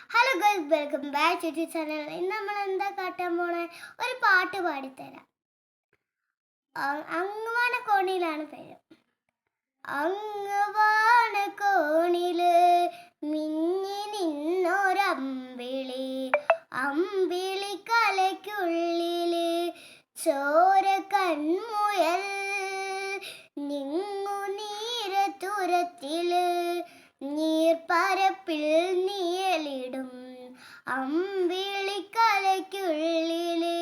Hello guys, welcome back to channel. ഇന്ന് നമ്മൾ എന്താ കാട്ടാൻ പോണേ? ഒരു പാട്ട് പാടിത്തരാം. അങ്ങുവാന കോണിയിലാണ് പേര്. അങ്ങുവാന കോണില് മിന്നി നിന്നൊരമ്പിളി, അമ്പിളി കലയ്ക്കുള്ളില് ചോര കൺമുയൽ, നിങ്ങു നീരത്തുരത്തില് നീർപ്പരപ്പിൽ നീയലിടും അമ്പിളിക്കലയ്ക്കുള്ളില്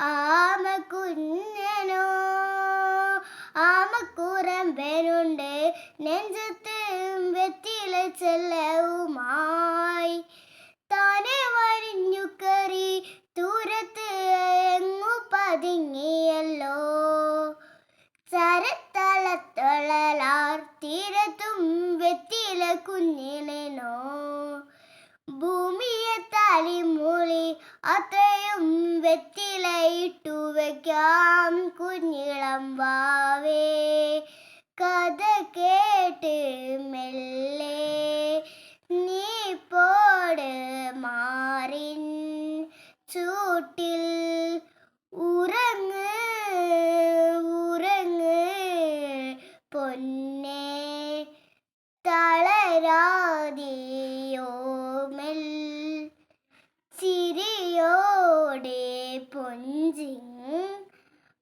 ആമ കുഞ്ഞനോ ആമക്കുറമ്പനുണ്ട് നെഞ്ചത്ത് വെറ്റില ചെല്ലവുമായി. താനെ വരിഞ്ഞു കറി ദൂരത്ത് എങ്ങു പതുങ്ങിയല്ലോ, ചരത്തളത്തൊളലാർ തീരത്തും വെറ്റില കുഞ്ഞിനോ. ഭൂമിയെ തലിമൂളി അത്രയും വെറ്റില ഇട്ടു വയ്ക്കാം കുഞ്ഞിളം വാവേ. കഥ കേട്ട് മെല്ലെ നീ പോട് മാറിൻ ചൂട്ടിൽ, ഉറങ്ങ് ഉറങ്ങ് പൊന്നേ തളരാതെയോമൽ, ചിരിയോടെ പൊഞ്ചിങ്